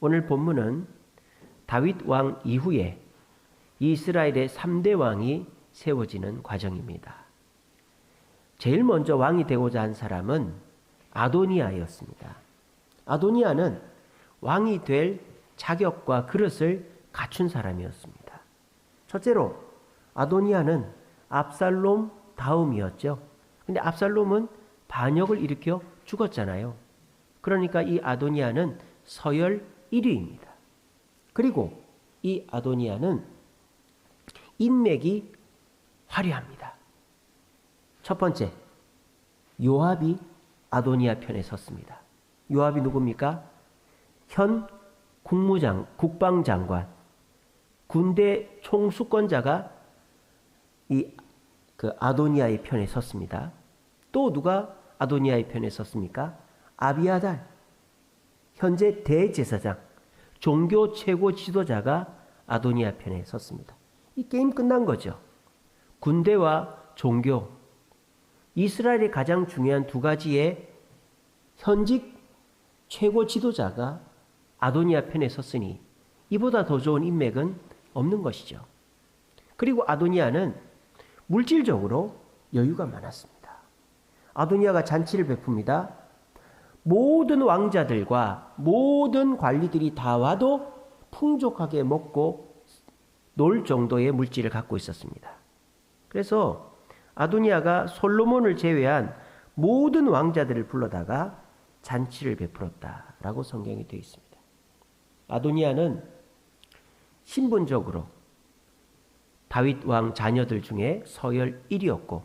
오늘 본문은 다윗 왕 이후에 이스라엘의 3대 왕이 세워지는 과정입니다. 제일 먼저 왕이 되고자 한 사람은 아도니아였습니다. 아도니아는 왕이 될 자격과 그릇을 갖춘 사람이었습니다. 첫째로 아도니아는 압살롬 다음이었죠. 근데 압살롬은 반역을 일으켜 죽었잖아요. 그러니까 이 아도니아는 서열 1위입니다. 그리고 이 아도니아는 인맥이 화려합니다. 첫 번째, 요압이 아도니아 편에 섰습니다. 요압이 누굽니까? 현 국방장관, 군대 총수권자가 그 아도니아의 편에 섰습니다. 또 누가 아도니아의 편에 섰습니까? 아비아달, 현재 대제사장, 종교 최고 지도자가 아도니아 편에 섰습니다. 이 게임 끝난 거죠. 군대와 종교, 이스라엘의 가장 중요한 두 가지의 현직 최고 지도자가 아도니아 편에 섰으니 이보다 더 좋은 인맥은 없는 것이죠. 그리고 아도니아는 물질적으로 여유가 많았습니다. 아도니아가 잔치를 베풉니다. 모든 왕자들과 모든 관리들이 다 와도 풍족하게 먹고 놀 정도의 물질을 갖고 있었습니다. 그래서 아도니아가 솔로몬을 제외한 모든 왕자들을 불러다가 잔치를 베풀었다라고 성경에 되어 있습니다. 아도니아는 신분적으로 다윗 왕 자녀들 중에 서열 1위였고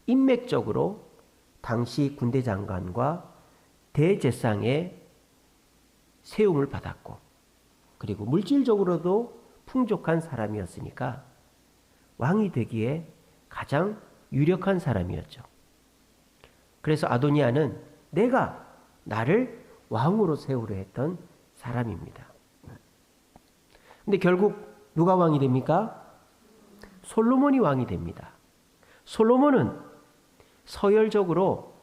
인맥적으로 당시 군대 장관과 대제상의 세움을 받았고 그리고 물질적으로도 풍족한 사람이었으니까 왕이 되기에 가장 유력한 사람이었죠. 그래서 아도니아는 내가 나를 왕으로 세우려 했던 사람입니다. 근데 결국 누가 왕이 됩니까? 솔로몬이 왕이 됩니다. 솔로몬은 서열적으로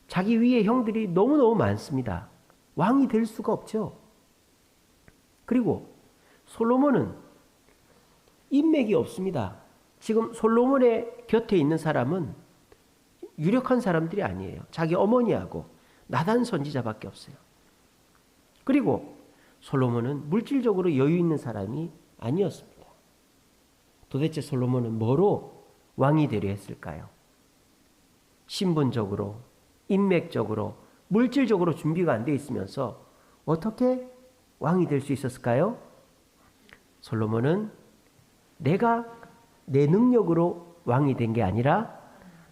자기 위에 형들이 너무너무 많습니다. 왕이 될 수가 없죠. 그리고 솔로몬은 인맥이 없습니다. 지금 솔로몬의 곁에 있는 사람은 유력한 사람들이 아니에요. 자기 어머니하고 나단 선지자밖에 없어요. 그리고 솔로몬은 물질적으로 여유 있는 사람이 아니었습니다. 도대체 솔로몬은 뭐로 왕이 되려 했을까요? 신분적으로, 인맥적으로, 물질적으로 준비가 안 돼 있으면서 어떻게 왕이 될 수 있었을까요? 솔로몬은 내가 내 능력으로 왕이 된 게 아니라,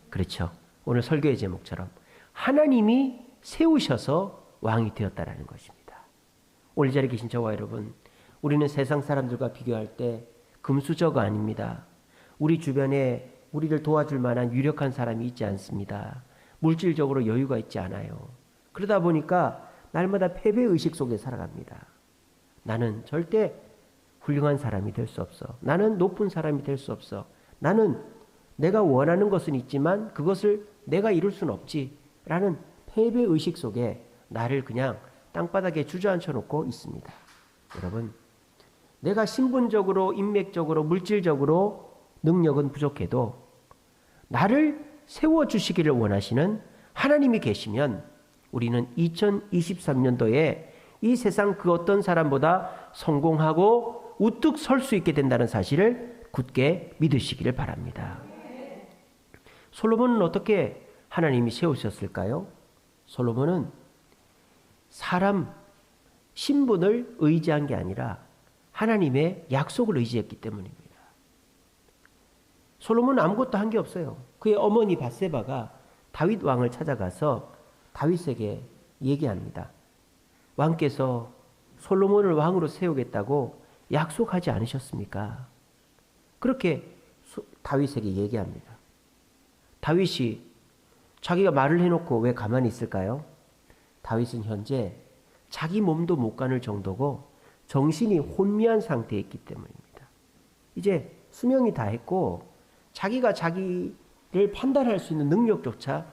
그렇죠. 오늘 설교의 제목처럼 하나님이 세우셔서 왕이 되었다라는 것입니다. 오늘 이 자리에 계신 저와 여러분, 우리는 세상 사람들과 비교할 때 금수저가 아닙니다. 우리 주변에 우리를 도와줄 만한 유력한 사람이 있지 않습니다. 물질적으로 여유가 있지 않아요. 그러다 보니까 날마다 패배의식 속에 살아갑니다. 나는 절대 훌륭한 사람이 될 수 없어. 나는 높은 사람이 될 수 없어. 나는 내가 원하는 것은 있지만 그것을 내가 이룰 수는 없지. 라는 패배의식 속에 나를 그냥 땅바닥에 주저앉혀 놓고 있습니다. 여러분, 내가 신분적으로, 인맥적으로, 물질적으로 능력은 부족해도 나를 세워주시기를 원하시는 하나님이 계시면 우리는 2023년도에 이 세상 그 어떤 사람보다 성공하고 우뚝 설 수 있게 된다는 사실을 굳게 믿으시기를 바랍니다. 솔로몬은 어떻게 하나님이 세우셨을까요? 솔로몬은 사람 신분을 의지한 게 아니라 하나님의 약속을 의지했기 때문입니다. 솔로몬은 아무것도 한 게 없어요. 그의 어머니 밧세바가 다윗 왕을 찾아가서 다윗에게 얘기합니다. 왕께서 솔로몬을 왕으로 세우겠다고 약속하지 않으셨습니까? 그렇게 다윗에게 얘기합니다. 다윗이 자기가 말을 해놓고 왜 가만히 있을까요? 다윗은 현재 자기 몸도 못 가눌 정도고 정신이 혼미한 상태에 있기 때문입니다. 이제 수명이 다 했고 자기가 자기를 판단할 수 있는 능력조차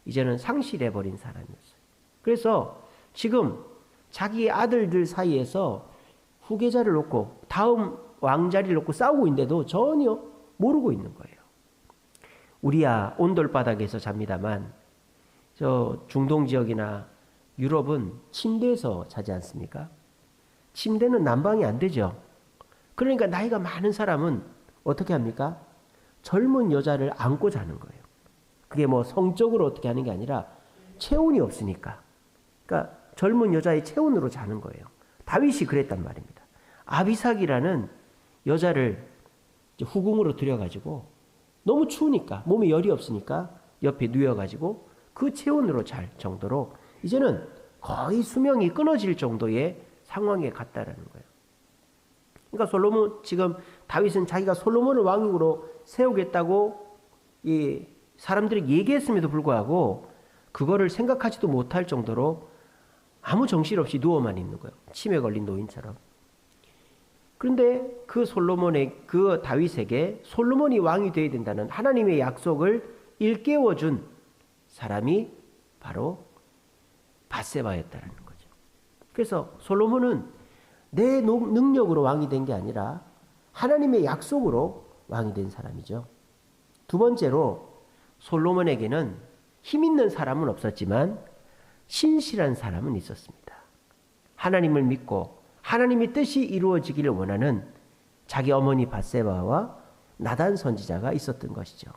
이제는 상실해버린 사람이었어요. 그래서 지금 자기 아들들 사이에서 후계자를 놓고 다음 왕자리를 놓고 싸우고 있는데도 전혀 모르고 있는 거예요. 우리야 온돌바닥에서 잡니다만 저 중동 지역이나 유럽은 침대에서 자지 않습니까? 침대는 난방이 안 되죠. 그러니까 나이가 많은 사람은 어떻게 합니까? 젊은 여자를 안고 자는 거예요. 그게 뭐 성적으로 어떻게 하는 게 아니라 체온이 없으니까. 그러니까 젊은 여자의 체온으로 자는 거예요. 다윗이 그랬단 말입니다. 아비삭이라는 여자를 후궁으로 들여가지고 너무 추우니까 몸에 열이 없으니까 옆에 누워가지고 그 체온으로 잘 정도로 이제는 거의 수명이 끊어질 정도의 상황에 갔다라는 거예요. 그러니까 솔로몬 지금 다윗은 자기가 솔로몬을 왕으로 세우겠다고 이 사람들이 얘기했음에도 불구하고 그거를 생각하지도 못할 정도로 아무 정신없이 누워만 있는 거예요. 치매 걸린 노인처럼. 그런데 그 솔로몬의 그 다윗에게 솔로몬이 왕이 되어야 된다는 하나님의 약속을 일깨워준 사람이 바로 밧세바였다라는 거죠. 그래서 솔로몬은 내 능력으로 왕이 된 게 아니라 하나님의 약속으로 왕이 된 사람이죠. 두 번째로 솔로몬에게는 힘 있는 사람은 없었지만 신실한 사람은 있었습니다. 하나님을 믿고 하나님의 뜻이 이루어지기를 원하는 자기 어머니 밧세바와 나단 선지자가 있었던 것이죠.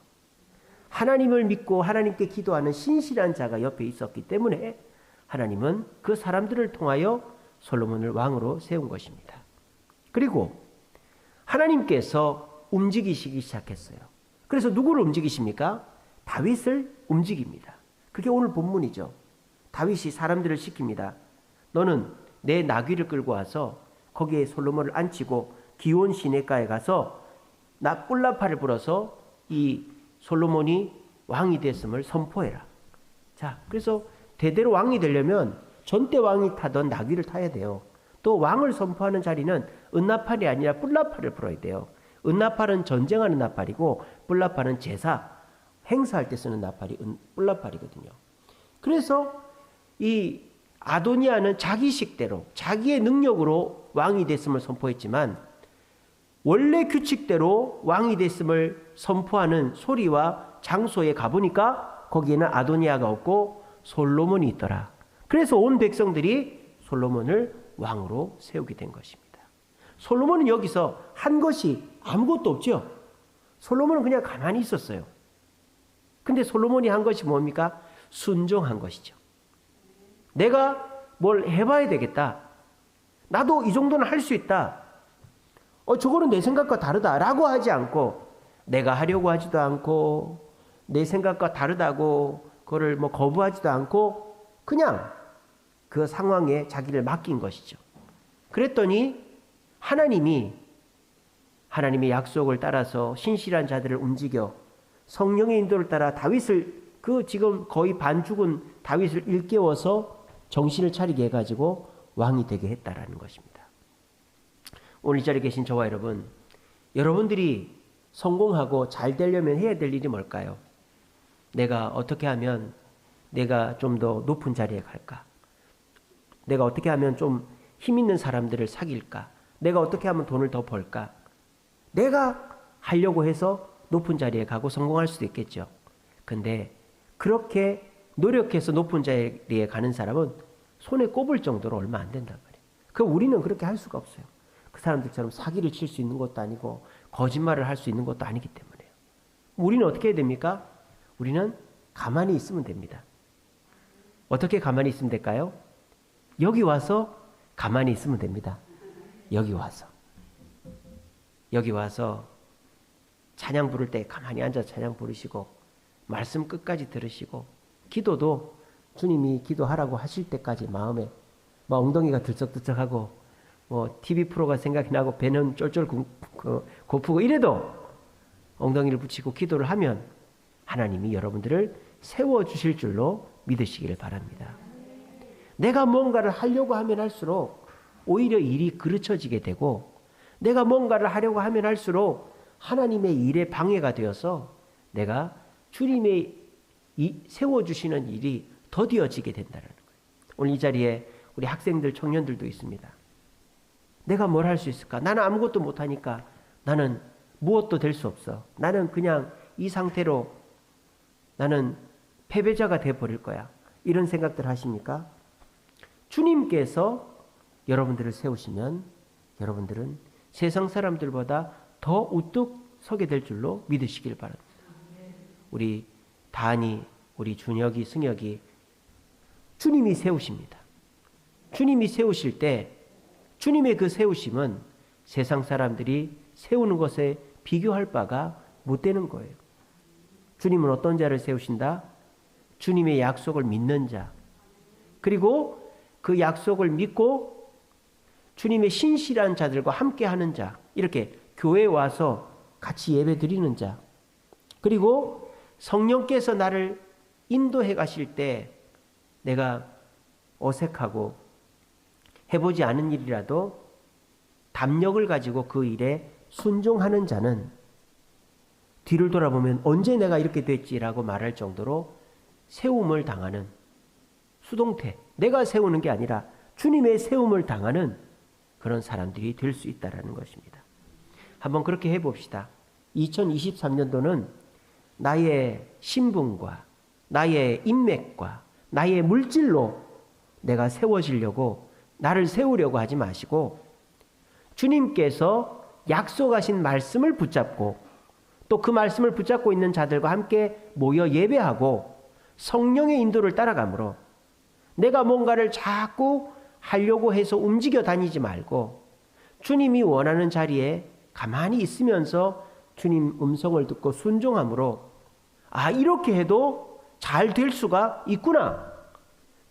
하나님을 믿고 하나님께 기도하는 신실한 자가 옆에 있었기 때문에 하나님은 그 사람들을 통하여 솔로몬을 왕으로 세운 것입니다. 그리고 하나님께서 움직이시기 시작했어요. 그래서 누구를 움직이십니까? 다윗을 움직입니다. 그게 오늘 본문이죠. 다윗이 사람들을 시킵니다. 너는 내 나귀를 끌고 와서 거기에 솔로몬을 앉히고 기온 시내가에 가서 나 뿔나파를 불어서 이 솔로몬이 왕이 됐음을 선포해라. 자, 그래서 대대로 왕이 되려면 전대 왕이 타던 나귀를 타야 돼요. 또 왕을 선포하는 자리는 은나팔이 아니라 뿔나팔을 불어야 돼요. 은나팔은 전쟁하는 나팔이고 뿔나팔은 제사, 행사할 때 쓰는 나팔이 뿔나팔이거든요. 그래서 이 아도니아는 자기 식대로 자기의 능력으로 왕이 됐음을 선포했지만 원래 규칙대로 왕이 됐음을 선포하는 소리와 장소에 가보니까 거기에는 아도니아가 없고 솔로몬이 있더라. 그래서 온 백성들이 솔로몬을 왕으로 세우게 된 것입니다. 솔로몬은 여기서 한 것이 아무것도 없죠. 솔로몬은 그냥 가만히 있었어요. 근데 솔로몬이 한 것이 뭡니까? 순종한 것이죠. 내가 뭘 해봐야 되겠다. 나도 이 정도는 할 수 있다. 저거는 내 생각과 다르다라고 하지 않고 내가 하려고 하지도 않고 내 생각과 다르다고 그거를 뭐 거부하지도 않고 그냥 그 상황에 자기를 맡긴 것이죠. 그랬더니 하나님의 약속을 따라서 신실한 자들을 움직여 성령의 인도를 따라 다윗을 그 지금 거의 반 죽은 다윗을 일깨워서 정신을 차리게 해가지고 왕이 되게 했다라는 것입니다. 오늘 이 자리에 계신 저와 여러분, 여러분들이 성공하고 잘 되려면 해야 될 일이 뭘까요? 내가 어떻게 하면 내가 좀 더 높은 자리에 갈까? 내가 어떻게 하면 좀 힘 있는 사람들을 사귈까? 내가 어떻게 하면 돈을 더 벌까? 내가 하려고 해서 높은 자리에 가고 성공할 수도 있겠죠. 근데 그렇게 노력해서 높은 자리에 가는 사람은 손에 꼽을 정도로 얼마 안 된단 말이에요. 그럼 우리는 그렇게 할 수가 없어요. 그 사람들처럼 사기를 칠 수 있는 것도 아니고 거짓말을 할 수 있는 것도 아니기 때문에요. 우리는 어떻게 해야 됩니까? 우리는 가만히 있으면 됩니다. 어떻게 가만히 있으면 될까요? 여기 와서 가만히 있으면 됩니다. 여기 와서 찬양 부를 때 가만히 앉아 찬양 부르시고 말씀 끝까지 들으시고 기도도 주님이 기도하라고 하실 때까지 마음에 막 엉덩이가 들썩들썩하고 뭐 TV 프로가 생각이 나고 배는 쫄쫄 고프고 이래도 엉덩이를 붙이고 기도를 하면 하나님이 여러분들을 세워주실 줄로 믿으시기를 바랍니다. 내가 뭔가를 하려고 하면 할수록 오히려 일이 그르쳐지게 되고 내가 뭔가를 하려고 하면 할수록 하나님의 일에 방해가 되어서 내가 주님의 세워주시는 일이 더디어지게 된다는 거예요. 오늘 이 자리에 우리 학생들, 청년들도 있습니다. 내가 뭘 할 수 있을까? 나는 아무것도 못하니까 나는 무엇도 될 수 없어. 나는 그냥 이 상태로 나는 패배자가 돼버릴 거야. 이런 생각들 하십니까? 주님께서 여러분들을 세우시면 여러분들은 세상 사람들보다 더 우뚝 서게 될 줄로 믿으시길 바랍니다. 우리 다한이, 우리 준혁이, 승혁이 주님이 세우십니다. 주님이 세우실 때 주님의 그 세우심은 세상 사람들이 세우는 것에 비교할 바가 못 되는 거예요. 주님은 어떤 자를 세우신다? 주님의 약속을 믿는 자, 그리고 그 약속을 믿고 주님의 신실한 자들과 함께하는 자, 이렇게 교회에 와서 같이 예배 드리는 자, 그리고 성령께서 나를 인도해 가실 때 내가 어색하고 해보지 않은 일이라도 담력을 가지고 그 일에 순종하는 자는 뒤를 돌아보면 언제 내가 이렇게 됐지라고 말할 정도로 세움을 당하는, 수동태, 내가 세우는 게 아니라 주님의 세움을 당하는 그런 사람들이 될 수 있다는 것입니다. 한번 그렇게 해봅시다. 2023년도는 나의 신분과 나의 인맥과 나의 물질로 내가 세워지려고, 나를 세우려고 하지 마시고 주님께서 약속하신 말씀을 붙잡고 또 그 말씀을 붙잡고 있는 자들과 함께 모여 예배하고 성령의 인도를 따라가므로 내가 뭔가를 자꾸 하려고 해서 움직여 다니지 말고 주님이 원하는 자리에 가만히 있으면서 주님 음성을 듣고 순종함으로, 아, 이렇게 해도 잘 될 수가 있구나.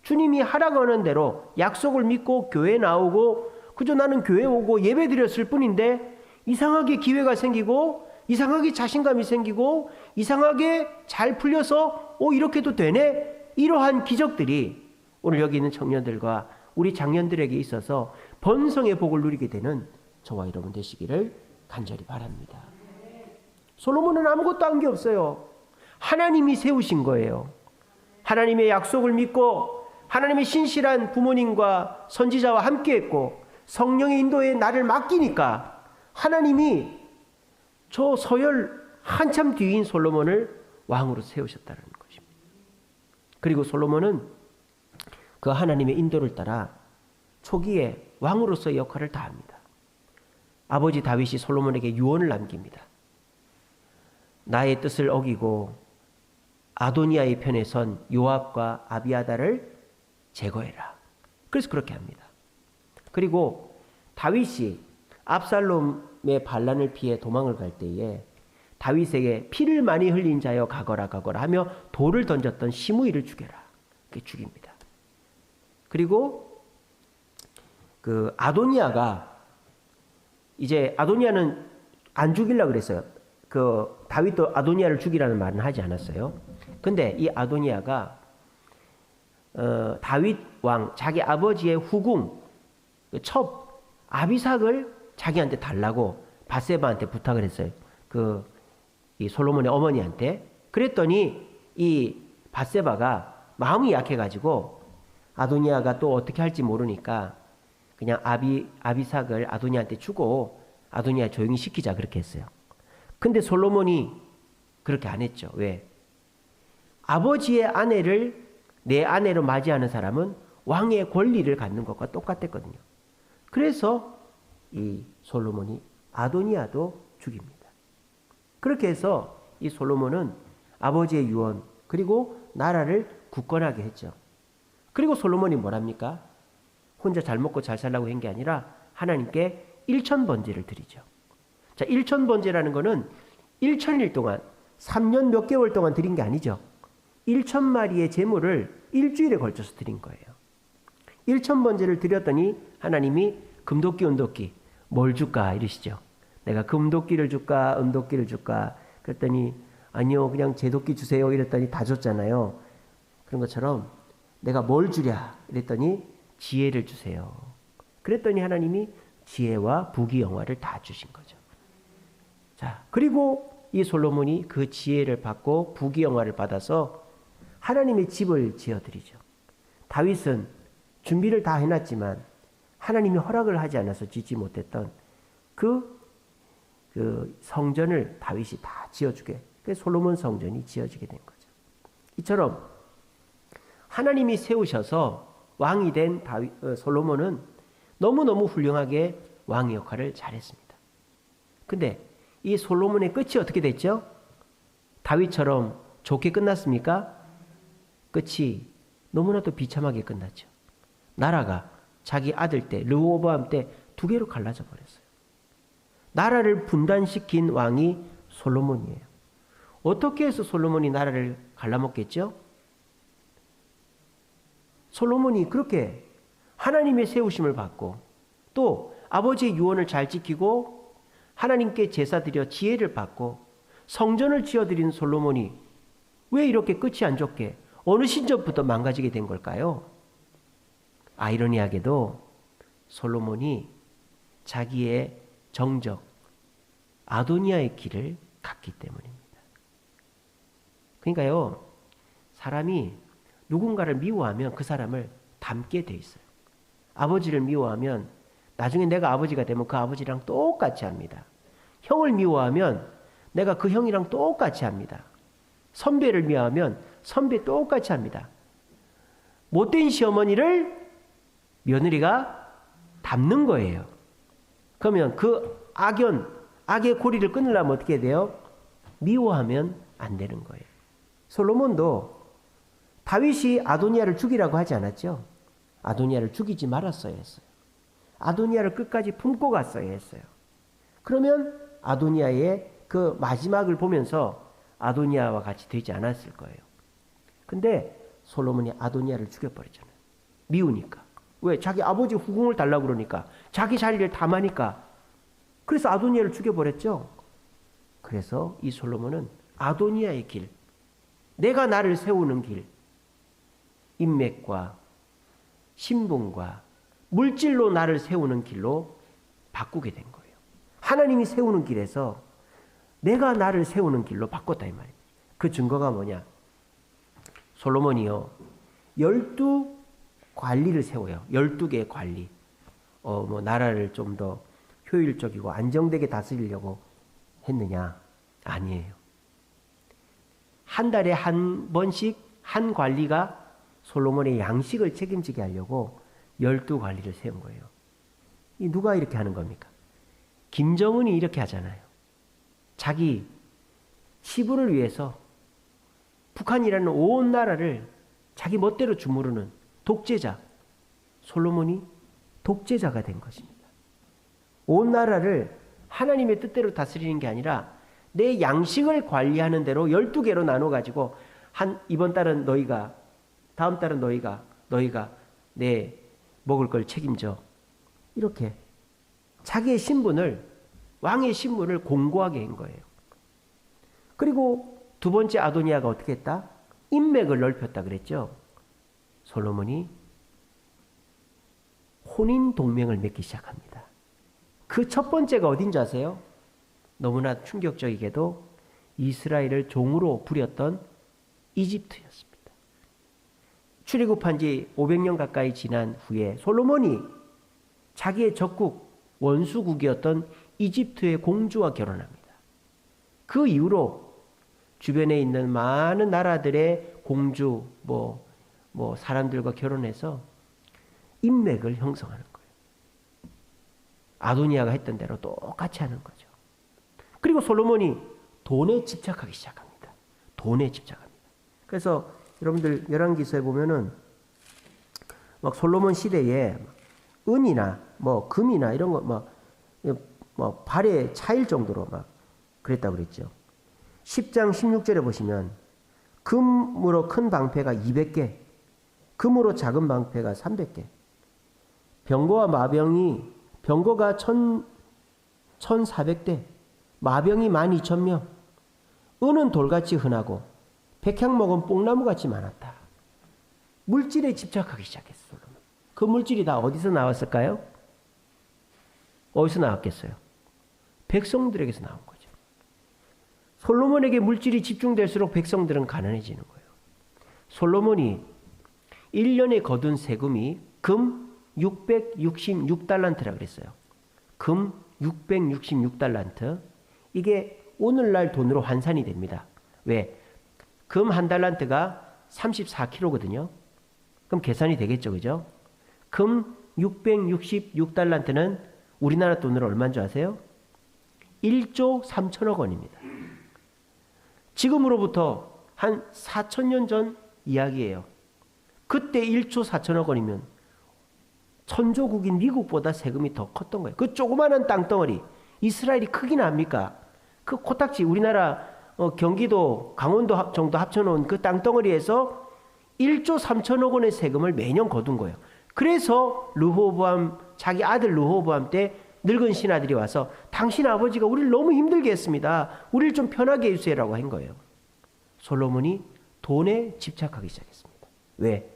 주님이 하라고 하는 대로 약속을 믿고 교회 나오고 그저 나는 교회 오고 예배 드렸을 뿐인데 이상하게 기회가 생기고 이상하게 자신감이 생기고 이상하게 잘 풀려서 이렇게도 되네? 이러한 기적들이 오늘 여기 있는 청년들과 우리 장년들에게 있어서 번성의 복을 누리게 되는 저와 여러분 되시기를 간절히 바랍니다. 솔로몬은 아무것도 한 게 없어요. 하나님이 세우신 거예요. 하나님의 약속을 믿고 하나님의 신실한 부모님과 선지자와 함께했고 성령의 인도에 나를 맡기니까 하나님이 저 서열 한참 뒤인 솔로몬을 왕으로 세우셨다는 것입니다. 그리고 솔로몬은 그 하나님의 인도를 따라 초기에 왕으로서의 역할을 다합니다. 아버지 다윗이 솔로몬에게 유언을 남깁니다. 나의 뜻을 어기고 아도니아의 편에 선 요압과 아비아다를 제거해라. 그래서 그렇게 합니다. 그리고 다윗이 압살롬의 반란을 피해 도망을 갈 때에 다윗에게 피를 많이 흘린 자여 가거라 하며 돌을 던졌던 시므이를 죽여라. 그렇게 죽입니다. 그리고 그 아도니아가 이제 아도니아는 안 죽이려고 그랬어요. 그 다윗도 아도니아를 죽이라는 말은 하지 않았어요. 근데 이 아도니아가 다윗 왕 자기 아버지의 후궁 첩 아비삭을 자기한테 달라고 밧세바한테 부탁을 했어요. 이 솔로몬의 어머니한테. 그랬더니 이 밧세바가 마음이 약해가지고 아도니아가 또 어떻게 할지 모르니까 그냥 아비삭을 아도니아한테 주고 아도니아 조용히 시키자 그렇게 했어요. 근데 솔로몬이 그렇게 안 했죠. 왜? 아버지의 아내를 내 아내로 맞이하는 사람은 왕의 권리를 갖는 것과 똑같았거든요. 그래서 이 솔로몬이 아도니아도 죽입니다. 그렇게 해서 이 솔로몬은 아버지의 유언 그리고 나라를 굳건하게 했죠. 그리고 솔로몬이 뭐랍니까? 혼자 잘 먹고 잘 살라고 한 게 아니라 하나님께 1000번제를 드리죠. 자, 1000번제라는 거는 1000일 동안 3년 몇 개월 동안 드린 게 아니죠. 1000마리의 제물을 일주일에 걸쳐서 드린 거예요. 1000번제를 드렸더니 하나님이 금도끼 은도끼 뭘 줄까 이러시죠. 내가 금도끼를 줄까 은도끼를 줄까 그랬더니 아니요 그냥 제도끼 주세요 이랬더니 다 줬잖아요. 그런 것처럼 내가 뭘 주랴 이랬더니 지혜를 주세요. 그랬더니 하나님이 지혜와 부귀영화를 다 주신 거죠. 자, 그리고 이 솔로몬이 그 지혜를 받고 부귀영화를 받아서 하나님의 집을 지어드리죠. 다윗은 준비를 다 해놨지만 하나님이 허락을 하지 않아서 짓지 못했던 그 성전을 다윗이 다 지어주게. 그래서 솔로몬 성전이 지어지게 된 거죠. 이처럼 하나님이 세우셔서 왕이 된 솔로몬은 너무너무 훌륭하게 왕의 역할을 잘했습니다. 근데 이 솔로몬의 끝이 어떻게 됐죠? 다윗처럼 좋게 끝났습니까? 끝이 너무나도 비참하게 끝났죠. 나라가 자기 아들 때 르호보암 때 두 개로 갈라져 버렸어요. 나라를 분단시킨 왕이 솔로몬이에요. 어떻게 해서 솔로몬이 나라를 갈라먹겠죠? 솔로몬이 그렇게 하나님의 세우심을 받고 또 아버지의 유언을 잘 지키고 하나님께 제사 드려 지혜를 받고 성전을 지어드린 솔로몬이 왜 이렇게 끝이 안 좋게 어느 시점부터 망가지게 된 걸까요? 아이러니하게도 솔로몬이 자기의 정적 아도니아의 길을 갔기 때문입니다. 그러니까요, 사람이 누군가를 미워하면 그 사람을 닮게 돼 있어요. 아버지를 미워하면 나중에 내가 아버지가 되면 그 아버지랑 똑같이 합니다. 형을 미워하면 내가 그 형이랑 똑같이 합니다. 선배를 미워하면 선배 똑같이 합니다. 못된 시어머니를 며느리가 닮는 거예요. 그러면 그 악의 고리를 끊으려면 어떻게 돼요? 미워하면 안 되는 거예요. 솔로몬도 다윗이 아도니아를 죽이라고 하지 않았죠? 아도니아를 죽이지 말았어야 했어요. 아도니아를 끝까지 품고 갔어야 했어요. 그러면 아도니아의 그 마지막을 보면서 아도니아와 같이 되지 않았을 거예요. 근데 솔로몬이 아도니아를 죽여버렸잖아요. 미우니까. 왜? 자기 아버지 후궁을 달라고 그러니까. 자기 자리를 탐하니까. 그래서 아도니아를 죽여버렸죠. 그래서 이 솔로몬은 아도니아의 길, 내가 나를 세우는 길, 인맥과 신분과 물질로 나를 세우는 길로 바꾸게 된 거예요. 하나님이 세우는 길에서 내가 나를 세우는 길로 바꿨다 이 말이에요. 그 증거가 뭐냐? 솔로몬이요 12관리를 세워요. 12개의 관리. 나라를 좀 더 효율적이고 안정되게 다스리려고 했느냐? 아니에요. 한 달에 한 번씩 한 관리가 솔로몬의 양식을 책임지게 하려고 12관리를 세운 거예요. 이 누가 이렇게 하는 겁니까? 김정은이 이렇게 하잖아요. 자기 치부를 위해서 북한이라는 온 나라를 자기 멋대로 주무르는 독재자, 솔로몬이 독재자가 된 것입니다. 온 나라를 하나님의 뜻대로 다스리는 게 아니라 내 양식을 관리하는 대로 12개로 나눠가지고 이번 달은 너희가, 다음 달은 너희가 내 먹을 걸 책임져. 이렇게 자기의 신분을, 왕의 신분을 공고하게 한 거예요. 그리고 두 번째 아도니아가 어떻게 했다? 인맥을 넓혔다 그랬죠. 솔로몬이 혼인 동맹을 맺기 시작합니다. 그 첫 번째가 어딘지 아세요? 너무나 충격적이게도 이스라엘을 종으로 부렸던 이집트였습니다. 출애굽한 지 500년 가까이 지난 후에 솔로몬이 자기의 적국 원수국이었던 이집트의 공주와 결혼합니다. 그 이후로 주변에 있는 많은 나라들의 공주, 사람들과 결혼해서 인맥을 형성하는 거예요. 아도니아가 했던 대로 똑같이 하는 거죠. 그리고 솔로몬이 돈에 집착하기 시작합니다. 돈에 집착합니다. 그래서 여러분들 열왕기서에 보면은 막 솔로몬 시대에 은이나 금이나 이런 거 발에 차일 정도로 막 그랬다고 그랬죠. 10장 16절에 보시면 금으로 큰 방패가 200개, 금으로 작은 방패가 300개, 병거와 마병이 병거가 1,400대, 마병이 12,000명, 은은 돌같이 흔하고 백향 먹은 뽕나무같이 많았다. 물질에 집착하기 시작했어요. 그 물질이 다 어디서 나왔을까요? 어디서 나왔겠어요? 백성들에게서 나온 거죠. 솔로몬에게 물질이 집중될수록 백성들은 가난해지는 거예요. 솔로몬이 1년에 거둔 세금이 금 666달란트라 그랬어요. 금 666달란트. 이게 오늘날 돈으로 환산이 됩니다. 왜? 금 한 달란트가 34kg거든요. 그럼 계산이 되겠죠, 그죠? 금 666달란트는 우리나라 돈으로 얼마인 줄 아세요? 1조 3천억 원입니다. 지금으로부터 한 4천년 전 이야기예요. 그때 1조 4천억 원이면 천조국인 미국보다 세금이 더 컸던 거예요. 그 조그마한 땅덩어리, 이스라엘이 크긴 합니까? 그 코딱지, 우리나라 경기도, 강원도 정도 합쳐놓은 그 땅덩어리에서 1조 3천억 원의 세금을 매년 거둔 거예요. 그래서 르호보암, 자기 아들 르호보암 때 늙은 신하들이 와서 당신 아버지가 우리를 너무 힘들게 했습니다. 우리를 좀 편하게 해주세요라고 한 거예요. 솔로몬이 돈에 집착하기 시작했습니다. 왜?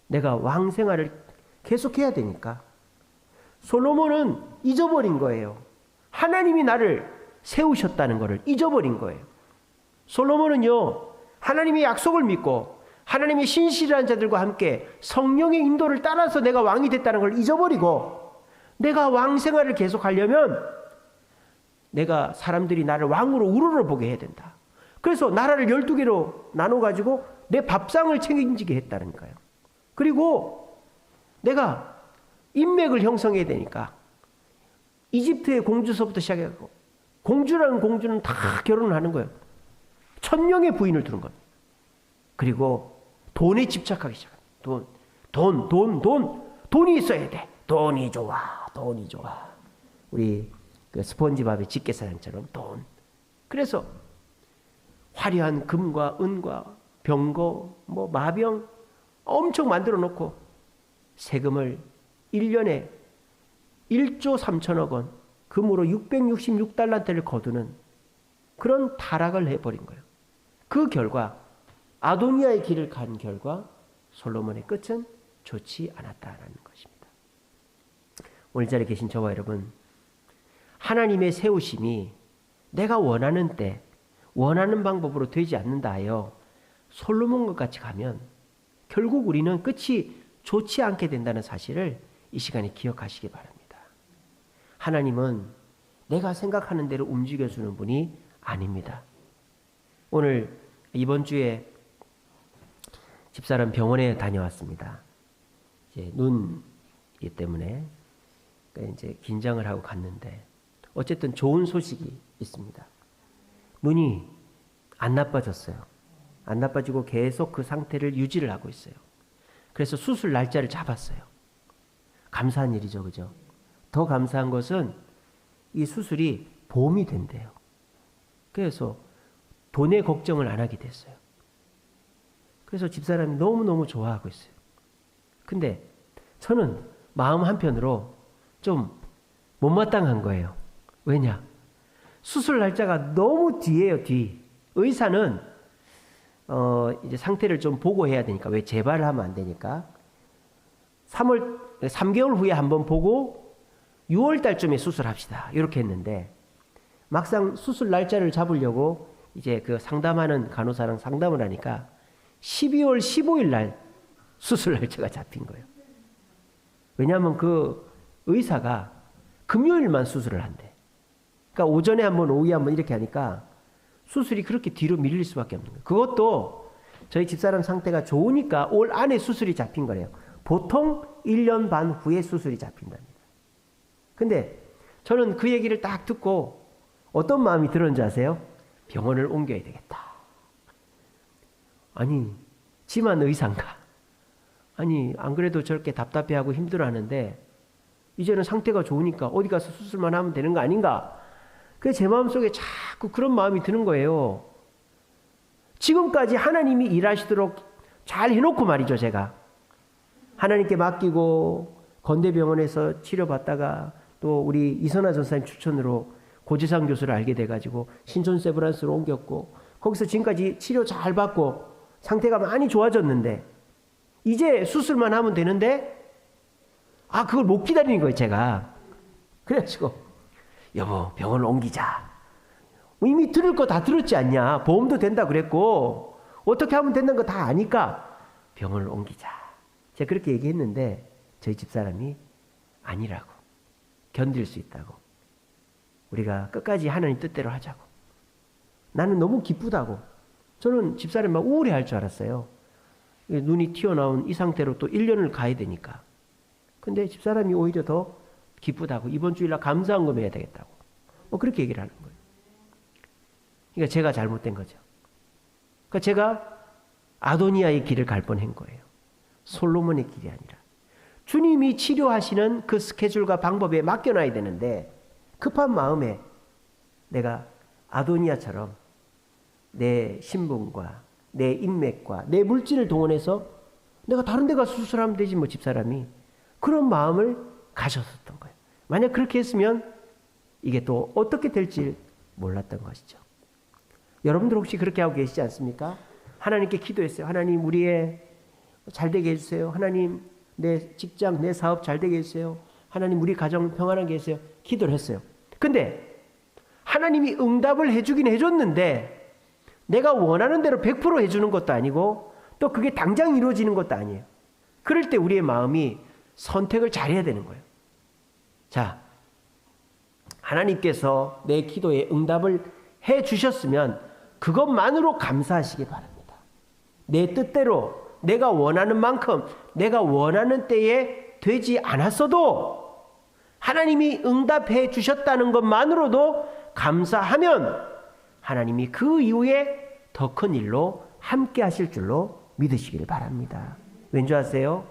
내가 왕 생활을 계속해야 되니까. 솔로몬은 잊어버린 거예요. 하나님이 나를 세우셨다는 것을 잊어버린 거예요. 솔로몬은요, 하나님의 약속을 믿고 하나님의 신실한 자들과 함께 성령의 인도를 따라서 내가 왕이 됐다는 걸 잊어버리고, 내가 왕 생활을 계속하려면 내가 사람들이 나를 왕으로 우러러보게 해야 된다. 그래서 나라를 12개로 나눠가지고 내 밥상을 책임지게 했다는 거예요. 그리고 내가 인맥을 형성해야 되니까 이집트의 공주서부터 시작해서 공주라는 공주는 다 결혼을 하는 거예요. 1000명의 부인을 두는 겁니다. 그리고 돈에 집착하기 시작합니다. 돈이 있어야 돼. 돈이 좋아. 돈이 좋아. 우리 그 스폰지밥의 집게사장처럼 돈. 그래서 화려한 금과 은과 병거, 뭐 마병 엄청 만들어 놓고 세금을 1년에 1조 3천억 원, 금으로 666달란트를 거두는 그런 타락을 해버린 거예요. 그 결과 아도니아의 길을 간 결과 솔로몬의 끝은 좋지 않았다라는 것입니다. 오늘 자리에 계신 저와 여러분, 하나님의 세우심이 내가 원하는 때 원하는 방법으로 되지 않는다 하여 솔로몬과 같이 가면 결국 우리는 끝이 좋지 않게 된다는 사실을 이 시간에 기억하시기 바랍니다. 하나님은 내가 생각하는 대로 움직여주는 분이 아닙니다. 오늘 이번 주에 집사람 병원에 다녀왔습니다. 이제 눈 때문에 이제 긴장을 하고 갔는데 어쨌든 좋은 소식이 있습니다. 눈이 안 나빠졌어요. 안 나빠지고 계속 그 상태를 유지를 하고 있어요. 그래서 수술 날짜를 잡았어요. 감사한 일이죠, 그죠? 더 감사한 것은 이 수술이 보험이 된대요. 그래서 돈의 걱정을 안 하게 됐어요. 그래서 집사람이 너무너무 좋아하고 있어요. 근데 저는 마음 한편으로 좀 못마땅한 거예요. 왜냐? 수술 날짜가 너무 뒤에요, 뒤. 의사는 이제 상태를 좀 보고 해야 되니까, 왜 재발을 하면 안 되니까 3개월 후에 한번 보고 6월 달쯤에 수술합시다 이렇게 했는데, 막상 수술 날짜를 잡으려고 이제 그 상담하는 간호사랑 상담을 하니까 12월 15일 날 수술 날짜가 잡힌 거예요. 왜냐하면 그 의사가 금요일만 수술을 한대. 그러니까 오전에 한번 오후에 한번 이렇게 하니까 수술이 그렇게 뒤로 밀릴 수밖에 없는 거예요. 그것도 저희 집사람 상태가 좋으니까 올 안에 수술이 잡힌 거래요. 보통 1년 반 후에 수술이 잡힌답니다. 근데 저는 그 얘기를 딱 듣고 어떤 마음이 들었는지 아세요? 병원을 옮겨야 되겠다. 아니, 지만 의사인가? 아니, 안 그래도 저렇게 답답해하고 힘들어하는데 이제는 상태가 좋으니까 어디 가서 수술만 하면 되는 거 아닌가? 그래서 제 마음속에 자꾸 그런 마음이 드는 거예요. 지금까지 하나님이 일하시도록 잘 해놓고 말이죠, 제가. 하나님께 맡기고 건대병원에서 치료받다가 또 우리 이선아 전사님 추천으로 고지상 교수를 알게 돼가지고 신촌세브란스로 옮겼고, 거기서 지금까지 치료 잘 받고 상태가 많이 좋아졌는데 이제 수술만 하면 되는데 그걸 못 기다리는 거예요, 제가. 그래가지고 여보, 병원을 옮기자. 이미 들을 거 다 들었지 않냐. 보험도 된다 그랬고 어떻게 하면 된다는 거 다 아니까 병원을 옮기자. 제가 그렇게 얘기했는데 저희 집사람이 아니라고. 견딜 수 있다고. 우리가 끝까지 하나님 뜻대로 하자고. 나는 너무 기쁘다고. 저는 집사람이 막 우울해할 줄 알았어요. 눈이 튀어나온 이 상태로 또 1년을 가야 되니까. 근데 집사람이 오히려 더 기쁘다고. 이번 주일날 감사한금 해야 되겠다고. 그렇게 얘기를 하는 거예요. 그러니까 제가 잘못된 거죠. 그러니까 제가 아도니아의 길을 갈 뻔한 거예요. 솔로몬의 길이 아니라. 주님이 치료하시는 그 스케줄과 방법에 맡겨놔야 되는데 급한 마음에 내가 아도니아처럼 내 신분과 내 인맥과 내 물질을 동원해서 내가 다른 데 가서 수술하면 되지 뭐 집사람이. 그런 마음을 가졌었던 거예요. 만약 그렇게 했으면 이게 또 어떻게 될지 몰랐던 것이죠. 여러분들 혹시 그렇게 하고 계시지 않습니까? 하나님께 기도했어요. 하나님 우리의 잘 되게 해주세요. 하나님 내 직장, 내 사업 잘 되게 해주세요. 하나님 우리 가정 평안하게 해주세요. 기도를 했어요. 근데 하나님이 응답을 해주긴 해줬는데 내가 원하는 대로 100% 해주는 것도 아니고 또 그게 당장 이루어지는 것도 아니에요. 그럴 때 우리의 마음이 선택을 잘해야 되는 거예요. 자, 하나님께서 내 기도에 응답을 해주셨으면 그것만으로 감사하시기 바랍니다. 내 뜻대로 내가 원하는 만큼 내가 원하는 때에 되지 않았어도 하나님이 응답해 주셨다는 것만으로도 감사하면 하나님이 그 이후에 더 큰 일로 함께 하실 줄로 믿으시길 바랍니다. 왠지 아세요?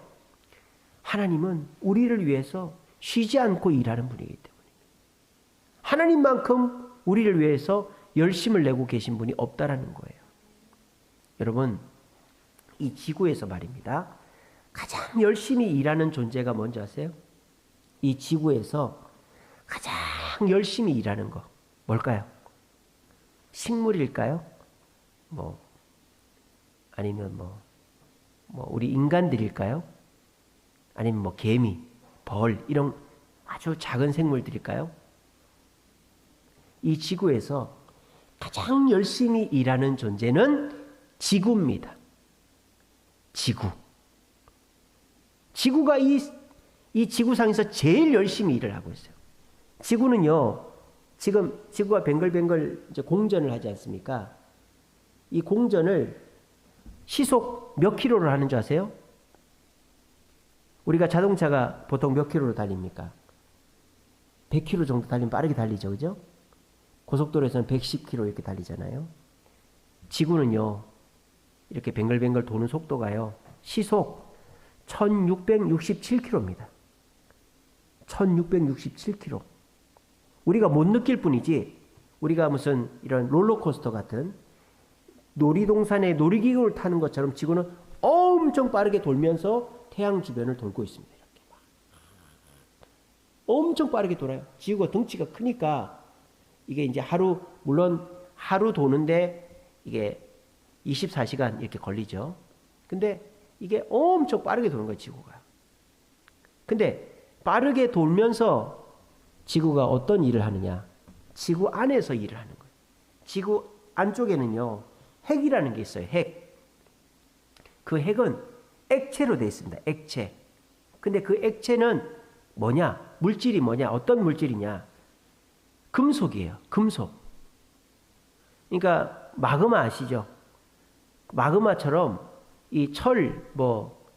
하나님은 우리를 위해서 쉬지 않고 일하는 분이기 때문에 하나님만큼 우리를 위해서 열심을 내고 계신 분이 없다라는 거예요. 여러분, 이 지구에서 말입니다. 가장 열심히 일하는 존재가 뭔지 아세요? 이 지구에서 가장 열심히 일하는 거 뭘까요? 식물일까요? 아니면 우리 인간들일까요? 아니면 개미, 벌 이런 아주 작은 생물들일까요? 이 지구에서 가장 열심히 일하는 존재는 지구입니다. 지구가 이 지구상에서 제일 열심히 일을 하고 있어요. 지구는요, 지금 지구가 뱅글뱅글 이제 공전을 하지 않습니까? 이 공전을 시속 몇 킬로를 하는 줄 아세요? 우리가 자동차가 보통 몇 킬로로 달립니까? 100킬로 정도 달리면 빠르게 달리죠, 그죠? 고속도로에서는 110킬로 이렇게 달리잖아요. 지구는요, 이렇게 뱅글뱅글 도는 속도가요, 시속 1667km입니다. 1667km. 우리가 못 느낄 뿐이지, 우리가 무슨 이런 롤러코스터 같은 놀이동산에 놀이기구를 타는 것처럼 지구는 엄청 빠르게 돌면서 태양 주변을 돌고 있습니다. 이렇게 막. 엄청 빠르게 돌아요. 지구가 덩치가 크니까 이게 이제 물론 하루 도는데 이게 24시간 이렇게 걸리죠. 근데 이게 엄청 빠르게 도는 거예요, 지구가. 근데 빠르게 돌면서 지구가 어떤 일을 하느냐? 지구 안에서 일을 하는 거예요. 지구 안쪽에는요, 핵이라는 게 있어요, 핵. 그 핵은 액체로 되어 있습니다, 액체. 근데 그 액체는 뭐냐? 물질이 뭐냐? 어떤 물질이냐? 금속이에요, 금속. 그러니까 마그마 아시죠? 마그마처럼 이 철,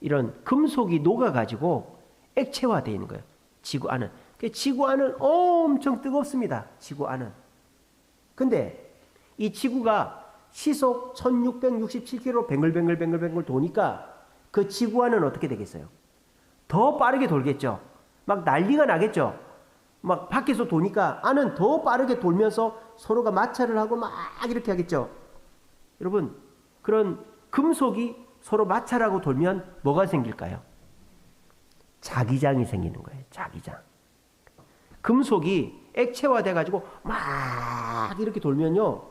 이런 금속이 녹아가지고 액체화되어 있는 거예요, 지구 안은. 지구 안은 엄청 뜨겁습니다, 지구 안은. 근데 이 지구가 시속 1667km 뱅글뱅글 도니까 그 지구 안은 어떻게 되겠어요? 더 빠르게 돌겠죠. 막 난리가 나겠죠. 막 밖에서 도니까 안은 더 빠르게 돌면서 서로가 마찰을 하고 막 이렇게 하겠죠. 여러분, 그런 금속이 서로 마찰하고 돌면 뭐가 생길까요? 자기장이 생기는 거예요, 자기장. 금속이 액체화돼 가지고 막 이렇게 돌면요,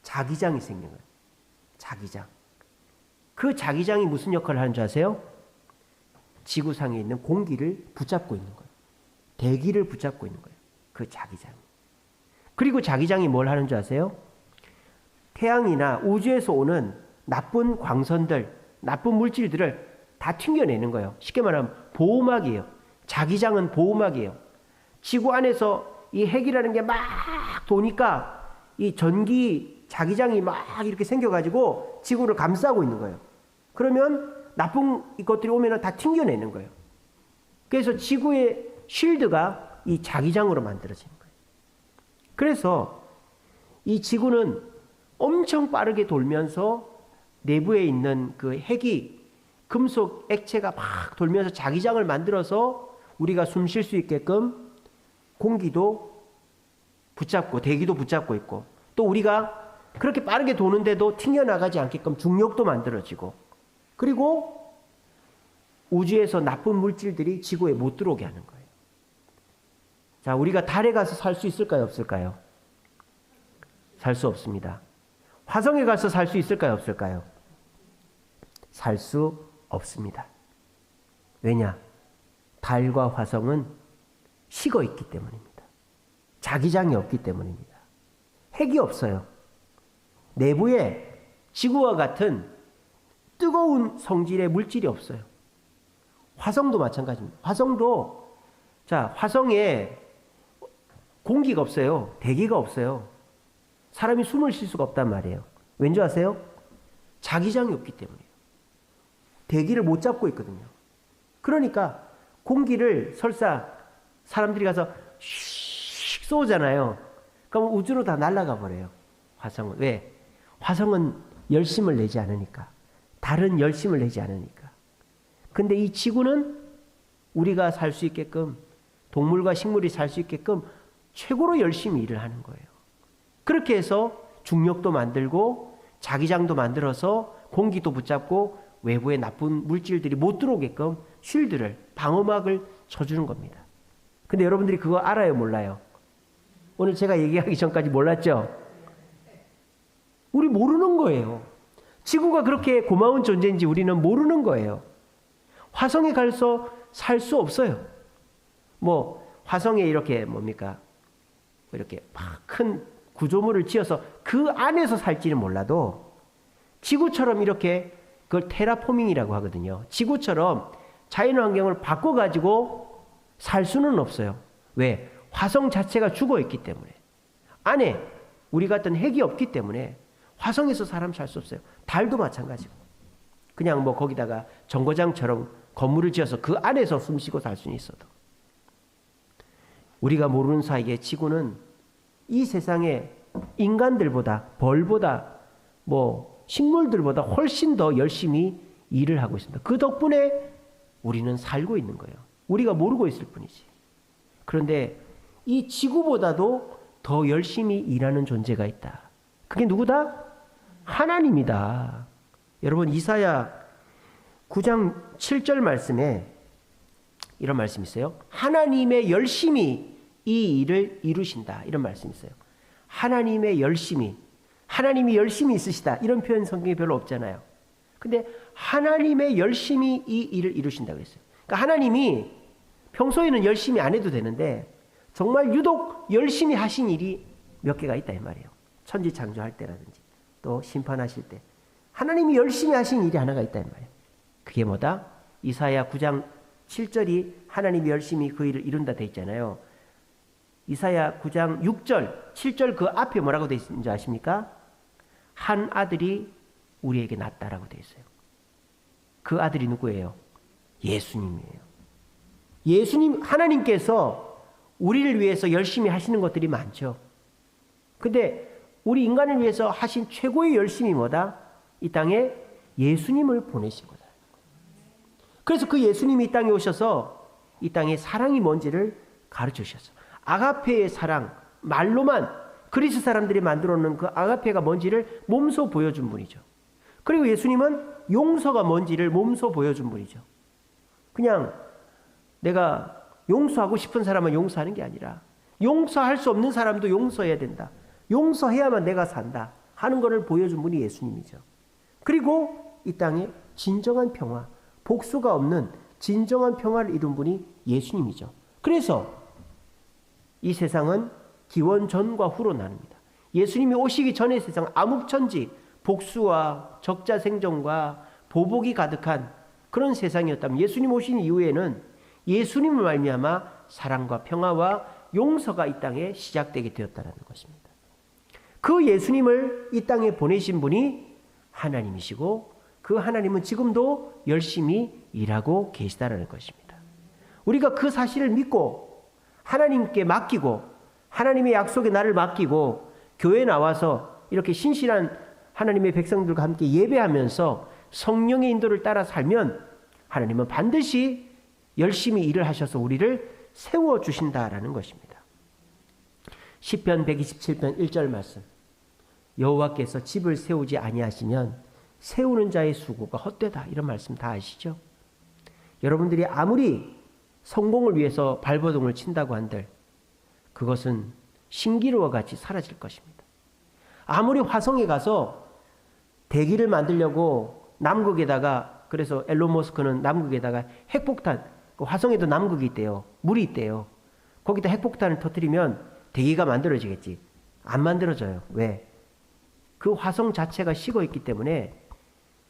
자기장이 생기는 거예요, 자기장. 그 자기장이 무슨 역할을 하는 줄 아세요? 지구상에 있는 공기를 붙잡고 있는 거예요. 대기를 붙잡고 있는 거예요, 그 자기장이. 그리고 자기장이 뭘 하는 줄 아세요? 태양이나 우주에서 오는 나쁜 광선들, 나쁜 물질들을 다 튕겨내는 거예요. 쉽게 말하면 보호막이에요. 자기장은 보호막이에요. 지구 안에서 이 핵이라는 게 막 도니까 이 전기 자기장이 막 이렇게 생겨가지고 지구를 감싸고 있는 거예요. 그러면 나쁜 것들이 오면 다 튕겨내는 거예요. 그래서 지구의 쉴드가 이 자기장으로 만들어지는 거예요. 그래서 이 지구는 엄청 빠르게 돌면서 내부에 있는 그 핵이 금속 액체가 막 돌면서 자기장을 만들어서 우리가 숨 쉴 수 있게끔 공기도 붙잡고 대기도 붙잡고 있고, 또 우리가 그렇게 빠르게 도는데도 튕겨나가지 않게끔 중력도 만들어지고, 그리고 우주에서 나쁜 물질들이 지구에 못 들어오게 하는 거예요. 자, 우리가 달에 가서 살 수 있을까요, 없을까요? 살 수 없습니다. 화성에 가서 살 수 있을까요, 없을까요? 살 수 없습니다. 왜냐? 달과 화성은 식어 있기 때문입니다. 자기장이 없기 때문입니다. 핵이 없어요. 내부에 지구와 같은 뜨거운 성질의 물질이 없어요. 화성도 마찬가지입니다. 화성도, 자, 화성에 공기가 없어요. 대기가 없어요. 사람이 숨을 쉴 수가 없단 말이에요. 왠지 아세요? 자기장이 없기 때문이에요. 대기를 못 잡고 있거든요. 그러니까 공기를 설사 사람들이 가서 슉 쏘잖아요. 그럼 우주로 다 날아가 버려요. 화성은. 왜? 화성은 열심을 내지 않으니까. 달은 열심을 내지 않으니까. 근데 이 지구는 우리가 살 수 있게끔, 동물과 식물이 살 수 있게끔 최고로 열심히 일을 하는 거예요. 그렇게 해서 중력도 만들고 자기장도 만들어서 공기도 붙잡고 외부의 나쁜 물질들이 못 들어오게끔 쉴드를, 방어막을 쳐주는 겁니다. 근데 여러분들이 그거 알아요, 몰라요? 오늘 제가 얘기하기 전까지 몰랐죠? 우리 모르는 거예요. 지구가 그렇게 고마운 존재인지 우리는 모르는 거예요. 화성에 가서 살 수 없어요. 뭐 화성에 이렇게 뭡니까? 이렇게 막 큰 구조물을 지어서 그 안에서 살지는 몰라도 지구처럼 이렇게, 그걸 테라포밍이라고 하거든요. 지구처럼 자연환경을 바꿔가지고 살 수는 없어요. 왜? 화성 자체가 죽어있기 때문에. 안에 우리 같은 핵이 없기 때문에 화성에서 사람 살 수 없어요. 달도 마찬가지고. 그냥 뭐 거기다가 정거장처럼 건물을 지어서 그 안에서 숨쉬고 살 수는 있어도. 우리가 모르는 사이에 지구는 이 세상에 인간들보다, 벌보다, 뭐 식물들보다 훨씬 더 열심히 일을 하고 있습니다. 그 덕분에 우리는 살고 있는 거예요. 우리가 모르고 있을 뿐이지. 그런데 이 지구보다도 더 열심히 일하는 존재가 있다. 그게 누구다? 하나님이다. 여러분, 이사야 9장 7절 말씀에 이런 말씀이 있어요. 하나님의 열심히 이 일을 이루신다. 이런 말씀이 있어요. 하나님의 열심히, 하나님이 열심히 있으시다. 이런 표현 성경에 별로 없잖아요. 근데 하나님의 열심히 이 일을 이루신다고 했어요. 그러니까 하나님이 평소에는 열심히 안 해도 되는데 정말 유독 열심히 하신 일이 몇 개가 있다 이 말이에요. 천지 창조할 때라든지 또 심판하실 때 하나님이 열심히 하신 일이 하나가 있다 이 말이에요. 그게 뭐다? 이사야 9장 7절이 하나님이 열심히 그 일을 이룬다 돼 있잖아요. 이사야 9장 6절, 7절 그 앞에 뭐라고 돼 있는지 아십니까? 한 아들이 우리에게 낳았다라고 돼 있어요. 그 아들이 누구예요? 예수님이에요. 예수님, 하나님께서 우리를 위해서 열심히 하시는 것들이 많죠. 근데 우리 인간을 위해서 하신 최고의 열심이 뭐다? 이 땅에 예수님을 보내신 거다. 그래서 그 예수님이 이 땅에 오셔서 이 땅에 사랑이 뭔지를 가르쳐 주셨어요. 아가페의 사랑, 말로만 그리스 사람들이 만들어 놓은 그 아가페가 뭔지를 몸소 보여준 분이죠. 그리고 예수님은 용서가 뭔지를 몸소 보여준 분이죠. 그냥 내가 용서하고 싶은 사람은 용서하는 게 아니라 용서할 수 없는 사람도 용서해야 된다. 용서해야만 내가 산다 하는 것을 보여준 분이 예수님이죠. 그리고 이 땅에 진정한 평화, 복수가 없는 진정한 평화를 이룬 분이 예수님이죠. 그래서 이 세상은 기원 전과 후로 나눕니다. 예수님이 오시기 전의 세상 암흑천지, 복수와 적자생존과 보복이 가득한 그런 세상이었다면 예수님 오신 이후에는 예수님을 말미암아 사랑과 평화와 용서가 이 땅에 시작되게 되었다는 것입니다. 그 예수님을 이 땅에 보내신 분이 하나님이시고 그 하나님은 지금도 열심히 일하고 계시다는 것입니다. 우리가 그 사실을 믿고 하나님께 맡기고 하나님의 약속에 나를 맡기고 교회에 나와서 이렇게 신실한 하나님의 백성들과 함께 예배하면서 성령의 인도를 따라 살면 하나님은 반드시 열심히 일을 하셔서 우리를 세워주신다라는 것입니다. 시편 127편 1절 말씀. 여호와께서 집을 세우지 아니하시면 세우는 자의 수고가 헛되다. 이런 말씀 다 아시죠? 여러분들이 아무리 성공을 위해서 발버둥을 친다고 한들 그것은 신기루와 같이 사라질 것입니다. 아무리 화성에 가서 대기를 만들려고 남극에다가, 그래서 앨런 머스크는 남극에다가 핵폭탄, 화성에도 남극이 있대요. 물이 있대요. 거기다 핵폭탄을 터뜨리면 대기가 만들어지겠지. 안 만들어져요. 왜? 그 화성 자체가 식어있기 때문에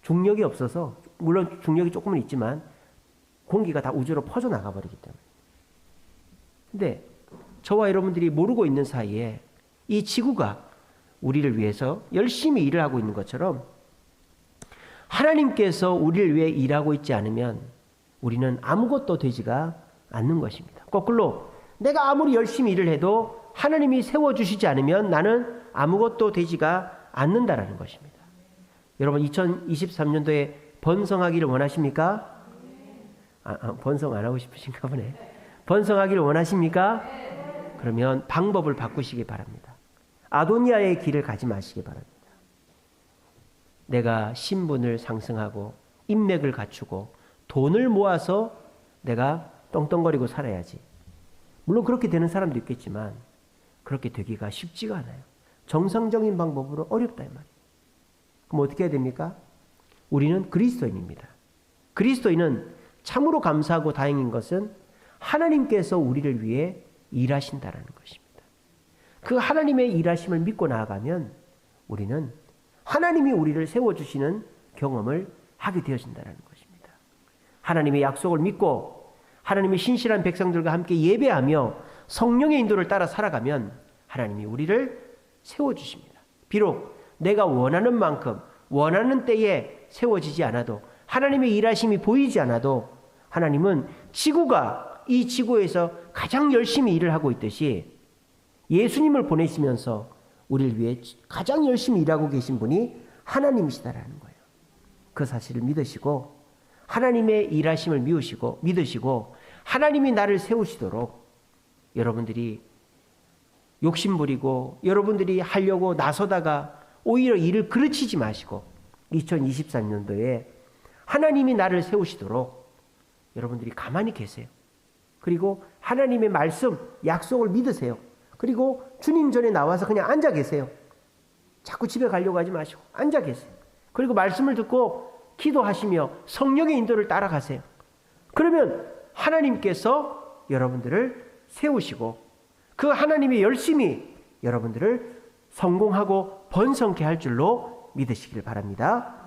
중력이 없어서, 물론 중력이 조금은 있지만 공기가 다 우주로 퍼져나가 버리기 때문에. 근데 저와 여러분들이 모르고 있는 사이에 이 지구가 우리를 위해서 열심히 일을 하고 있는 것처럼 하나님께서 우리를 위해 일하고 있지 않으면 우리는 아무것도 되지가 않는 것입니다. 거꾸로 내가 아무리 열심히 일을 해도 하나님이 세워주시지 않으면 나는 아무것도 되지가 않는다라는 것입니다. 여러분 2023년도에 번성하기를 원하십니까? 번성 안 하고 싶으신가 보네. 번성하기를 원하십니까? 그러면 방법을 바꾸시기 바랍니다. 아도니아의 길을 가지 마시기 바랍니다. 내가 신분을 상승하고 인맥을 갖추고 돈을 모아서 내가 떵떵거리고 살아야지. 물론 그렇게 되는 사람도 있겠지만 그렇게 되기가 쉽지가 않아요. 정상적인 방법으로 어렵다 이 말이에요. 그럼 어떻게 해야 됩니까? 우리는 그리스도인입니다. 그리스도인은 참으로 감사하고 다행인 것은 하나님께서 우리를 위해 일하신다라는 것입니다. 그 하나님의 일하심을 믿고 나아가면 우리는 하나님이 우리를 세워주시는 경험을 하게 되어진다는 것입니다. 하나님의 약속을 믿고 하나님의 신실한 백성들과 함께 예배하며 성령의 인도를 따라 살아가면 하나님이 우리를 세워주십니다. 비록 내가 원하는 만큼 원하는 때에 세워지지 않아도 하나님의 일하심이 보이지 않아도 하나님은 지구가 이 지구에서 가장 열심히 일을 하고 있듯이 예수님을 보내시면서 우리를 위해 가장 열심히 일하고 계신 분이 하나님이시다라는 거예요. 그 사실을 믿으시고 하나님의 일하심을 믿으시고 하나님이 나를 세우시도록 여러분들이 욕심부리고 여러분들이 하려고 나서다가 오히려 일을 그르치지 마시고 2023년도에 하나님이 나를 세우시도록 여러분들이 가만히 계세요. 그리고 하나님의 말씀, 약속을 믿으세요. 그리고 주님 전에 나와서 그냥 앉아 계세요. 자꾸 집에 가려고 하지 마시고 앉아 계세요. 그리고 말씀을 듣고 기도하시며 성령의 인도를 따라가세요. 그러면 하나님께서 여러분들을 세우시고 그 하나님이 열심히 여러분들을 성공하고 번성케 할 줄로 믿으시길 바랍니다.